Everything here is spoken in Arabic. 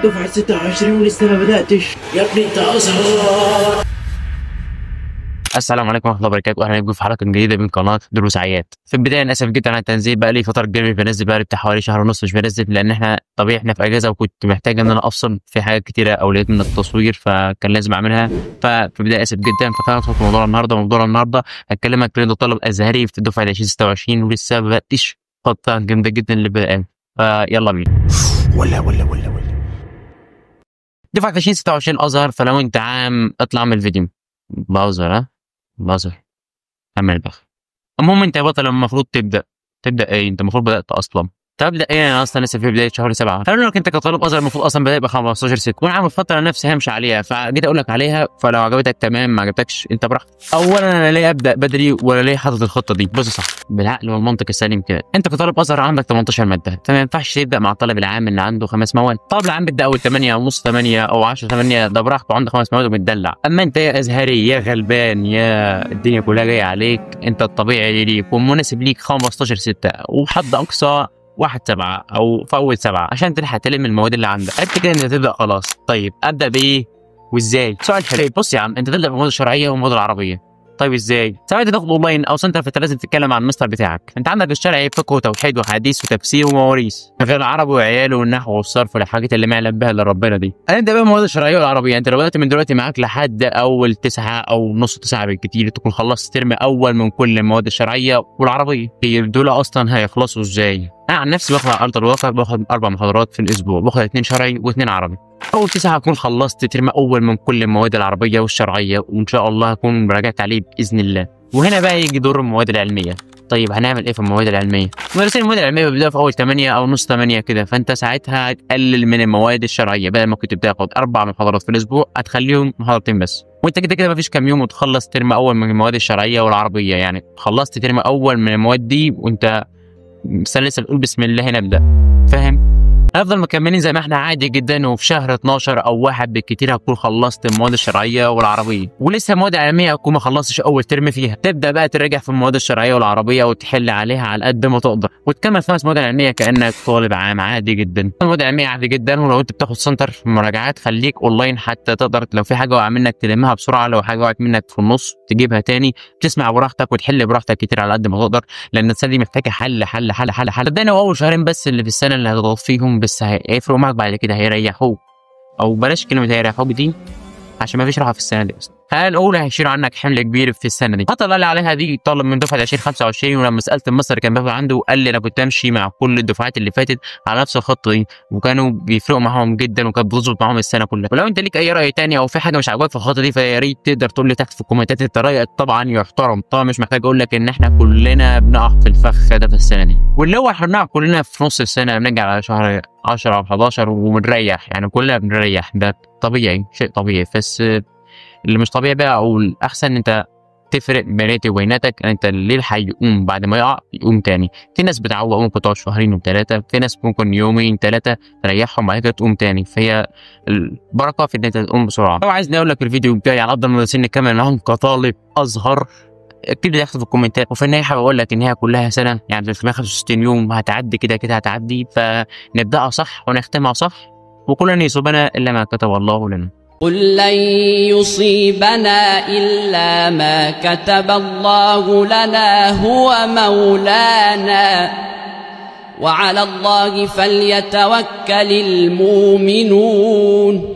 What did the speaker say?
دفعة 26 ولسه ما بدأتش يا ابني انت ازهر. السلام عليكم ورحمه الله وبركاته، اهلا بكم في حلقه جديده من قناه دروس عياد. في البدايه انا اسف جدا على التنزيل، بقى لي فتره كبيره مش بنزل، بقى لي بتاع حوالي شهر ونص مش بنزل، لان احنا طبيعي احنا في اجازه وكنت محتاج ان انا افصل في حاجات كتيره اولويات من التصوير، فكان لازم اعملها. ففي البدايه اسف جدا. فخلينا ندخل في موضوع النهارده هتكلمك لان طالب ازهري في الدفعه 2026 ولسه ما بداتش خطه جامده جدا اللي بقى. فيلا بينا. ولا دفعه 2026 ازهر، فلو انت عام اطلع من الفيديو. بهزر ها؟ بهزر. اعمل بخ. المهم انت يا بطل المفروض تبدا ايه؟ انت المفروض بدات اصلا تبدا ايه؟ انا اصلا لسه في بدايه شهر 7. خلينا لك انت كطالب ازهر المفروض اصلا بدا يبقى 15 6 وانا عامل فتره نفسي همشي عليها، فجيت اقول لك عليها، فلو عجبتك تمام، ما عجبتكش انت براحتك. اولا انا ليه ابدا بدري ولا ليه حاطط الخطه دي؟ بص صح بالعقل والمنطق السليم كده، انت كطالب ازهر عندك 18 ماده، فما ينفعش تبدا مع الطالب العام اللي عنده 5 مواد. الطالب العام بيبدا اول 8 او نص 8 او 10 8 ده براحته، عنده 5 مواد ومتدلع. اما انت يا ازهري يا غلبان يا الدنيا كلها جايه عليك، انت الطبيعي اللي يكون مناسب ليك 15 6 وحد اقصى 1/7 او في اول 7 عشان تلحق تلم المواد اللي عندك. انت كده انت تبدا خلاص. طيب ابدا بايه وازاي؟ سؤال حلو. بص يا عم، انت تبدا بالمواد الشرعيه والمواد العربيه. طيب ازاي؟ سواء انت تاخد اونلاين او سنتر، فانت لازم تتكلم عن المستر بتاعك. انت عندك الشرعي فقه وتوحيد وحديث وتفسير ومواريث، غير العربي وعياله والنحو والصرف والحاجات اللي ما يعلم بها الا ربنا دي. انت بقى المواد الشرعيه والعربيه، انت لو بدات من دلوقتي معاك لحد اول 9 او نص 9 بالكتير تكون خلصت ترم اول من كل المواد الشرعيه والعربيه. دول اصلا هيخلصوا ازاي؟ انا عن نفسي باخد على ارض الواقع، باخد 4 محاضرات في الاسبوع، باخد 2 شرعي و2 عربي. اول 9 هكون خلصت ترم اول من كل المواد العربيه والشرعيه، وان شاء الله هكون راجعت عليه باذن الله. وهنا بقى يجي دور المواد العلميه. طيب هنعمل ايه في المواد العلميه؟ مدرسين المواد العلميه بيبداوا في اول 8 او نص 8 كده، فانت ساعتها هتقلل من المواد الشرعيه، بدل ما كنت بتاخد 4 محاضرات في الاسبوع هتخليهم محاضرتين بس، وانت كده كده مفيش كام يوم وتخلص ترم اول من المواد الشرعيه والعربيه. يعني خلصت ترم اول من المواد دي وانت لسه بتقول بسم الله نبدا. فاهم؟ هنفضل مكملين زي ما احنا عادي جدا، وفي شهر 12 او 1 بالكتير هتكون خلصت المواد الشرعيه والعربيه، ولسه المواد العلميه هتكون ما خلصتش اول ترم فيها. تبدا بقى تراجع في المواد الشرعيه والعربيه وتحل عليها على قد ما تقدر، وتكمل 5 مواد علميه كانك طالب عام عادي جدا. المواد العلميه عادي جدا، ولو انت بتاخد سنتر في المراجعات خليك اونلاين حتى تقدر لو في حاجه وقع منك تلمها بسرعه، لو حاجه وقعت منك في النص تجيبها تاني، تسمع براحتك وتحل براحتك كتير على قد ما تقدر، لان السنه دي محتاجه حل حل حل حل حل. صدقني اول شهرين بس اللي في السنه اللي هتضغط فيهم، بس هيفرقوا معاك بعد كده، هيريحوك. او بلاش كلمه هيريحوك دي عشان ما فيش راحه في السنه دي اصلا. الاولى هيشيلوا عنك حمل كبير في السنه دي. الخطه اللي قال لي عليها دي طالب من دفعه 2025، ولما سالت المستر كان بياخد عنده وقال لي انا كنت امشي مع كل الدفعات اللي فاتت على نفس الخطه دي، وكانوا بيفرقوا معاهم جدا وكانت بتظبط معاهم السنه كلها. ولو انت ليك اي راي تاني او في حاجه مش عاجباك في الخطه دي، فيا ريت تقدر تقول لي تحت في الكومنتات. انت رايك طبعا يحترم، طبعا مش محتاج اقول لك ان احنا كلنا بنقع في الفخ ده في السنه دي، واللي هو احنا بنقع كلنا في نص السنه، بنرجع على شهر 10 او 11 وبنريح، يعني كلنا بنريح، ده طبيعي، شيء طبيعي. بس اللي مش طبيعي بقى او الاحسن انت تفرق بيناتي وبيناتك، انت الليل هيقوم بعد ما يقع يقوم تاني. في ناس بتعوق ممكن تقعد شهرين وثلاثه، في ناس ممكن يومين 3 تريحهم بعد كده تقوم تاني، فهي البركه في ان انت تقوم بسرعه. لو عايزني اقول لك الفيديو بتاعي على افضل مدرسين نكمل معاهم كطالب ازهر، اكتب لي تحت في الكومنتات. وفي النهايه حابب اقول لك ان هي كلها سنه، يعني 365 يوم هتعدي كده كده هتعدي، فنبداها صح ونختمها صح، وكلنا يصيبنا الا ما كتب الله لنا. قل لن يصيبنا إلا ما كتب الله لنا هو مولانا وعلى الله فليتوكل المؤمنون.